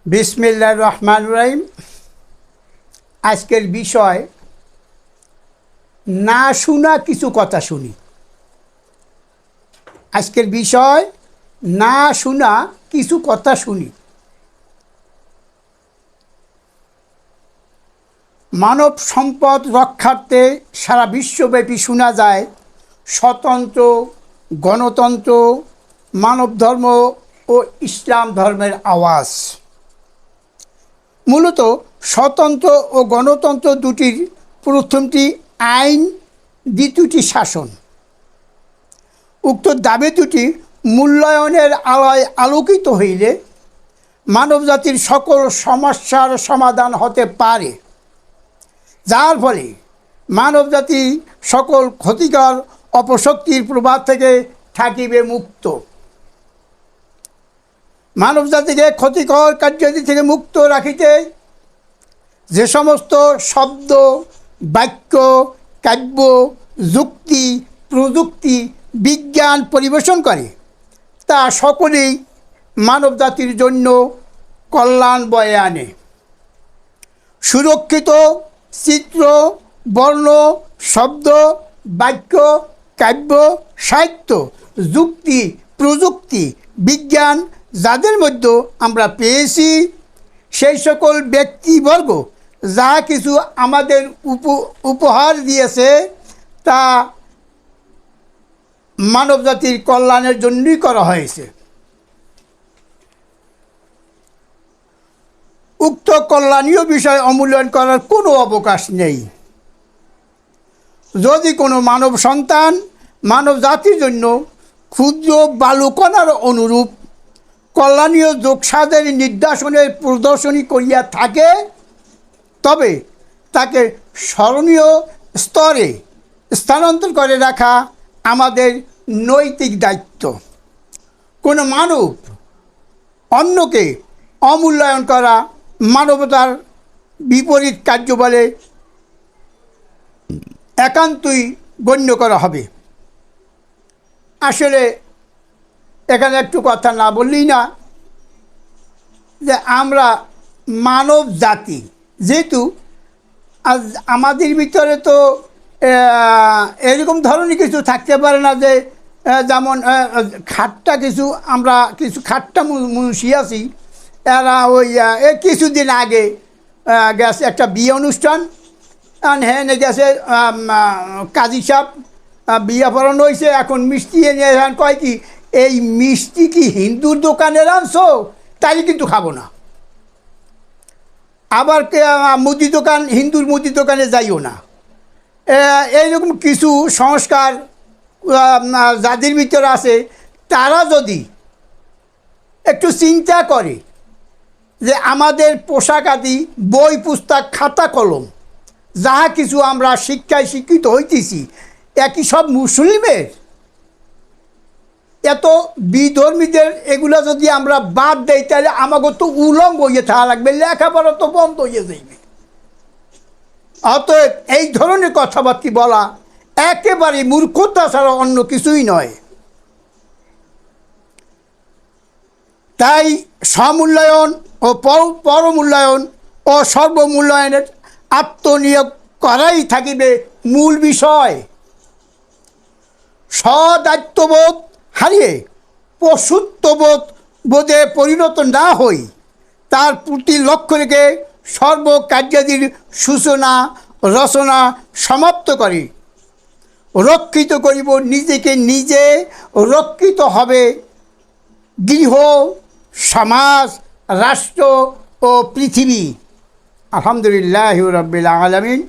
বিসমিল্লাহির রহমানির রহিম। আজকের বিষয় না শোনা কিছু কথা শুনি। আজকের বিষয় না শোনা কিছু কথা শুনি। মানব সম্পদ রক্ষার্থে সারা বিশ্বব্যাপী শোনা যায় স্বতন্ত্র, গণতন্ত্র, মানব ধর্ম ও ইসলাম ধর্মের আওয়াজ। মূলত স্বতন্ত্র ও গণতন্ত্র দুটির প্রথমটি আইন, দ্বিতীয়টি শাসন। উক্ত দাবি দুটি মূল্যায়নের আলোয় আলোকিত হইলে মানবজাতির সকল সমস্যার সমাধান হতে পারে, যার ফলে মানবজাতি সকল ক্ষতিকর অপশক্তির প্রভাব থেকে থাকিবে মুক্ত। মানবজাতিকে ক্ষতিকর কার্যাদি থেকে মুক্ত রাখিতে যে সমস্ত শব্দ, বাক্য, কাব্য, যুক্তি, প্রযুক্তি, বিজ্ঞান পরিবেশন করে তা সকলেই মানবজাতির জন্য কল্যাণ বয়ে আনে। সুরক্ষিত চিত্র, বর্ণ, শব্দ, বাক্য, কাব্য, সাহিত্য, যুক্তি, প্রযুক্তি, বিজ্ঞান যাদের মধ্যে আমরা পেয়েছি, সেই সকল ব্যক্তিবর্গ যা কিছু আমাদের উপহার দিয়েছে তা মানবজাতির কল্যাণের জন্যই করা হয়েছে। উক্ত কল্যাণীয় বিষয় অমূল্যায়ন করার কোনো অবকাশ নেই। যদি কোনো মানব সন্তান মানব জাতির জন্য ক্ষুদ্র বালুকণার অনুরূপ কল্যাণীয় যোগসাধের নির্দেশনের প্রদর্শনী করিয়া থাকে, তবে তাকে স্মরণীয় স্তরে স্থানান্তর করে রাখা আমাদের নৈতিক দায়িত্ব। কোনো মানব অন্যকে অমূল্যায়ন করা মানবতার বিপরীত কার্য বলে একান্তই গণ্য করা হবে। আসলে এখানে একটু কথা না বললেই না, যে আমরা মানব জাতি, যেহেতু আজ আমাদের ভিতরে তো এরকম ধরনের কিছু থাকতে পারে না যে যেমন খাট্টা কিছু, আমরা কিছু খাট্টা মনুষ্য আছি, এরা ওই কিছুদিন আগে গেছে একটা বিয়ে অনুষ্ঠান, হ্যাঁ গেছে কাজী সাহেব বিয়ে পড়ানো হয়েছে, এখন মিষ্টি এনে কয় কি এই মিষ্টি কি হিন্দুর দোকানে আনছো, তাই কিন্তু খাবো না। আবার মুদি দোকান, হিন্দুর মুদি দোকানে যাইও না। এইরকম কিছু সংস্কার যাদের ভিতরে আছে, তারা যদি একটু চিন্তা করে যে আমাদের পোশাক আদি, বই পুস্তক, খাতা কলম যাহা কিছু আমরা শিক্ষায় শিক্ষিত হইতেছি, একই সব মুসলিমের, এত বিধর্মীদের এগুলো যদি আমরা বাদ দেই, তাহলে আমাকে তো উলঙ্গ হয়ে থাকা লাগবে, লেখাপড়া তো বন্ধ হয়ে যাইবে। অতএব এই ধরনের কথাবার্তা বলা একেবারে মূর্খতা ছাড়া অন্য কিছুই নয়। তাই সমূল্যায়ন ও পরমূল্যায়ন ও সর্বমূল্যায়নের আত্মনিয়োগ করাই থাকিবে মূল বিষয়। সদায়িত্ববোধ হারিয়ে পশুত্ববোধ বোধে পরিণত না হই, তার প্রতি লক্ষ্য রেখে সর্বকার্যাদির সূচনা রচনা সমাপ্ত করি। রক্ষিত করিব নিজেকে নিজে, রক্ষিত হবে গৃহ, সমাজ, রাষ্ট্র ও পৃথিবী। আলহামদুলিল্লাহি রাব্বিল আলামিন।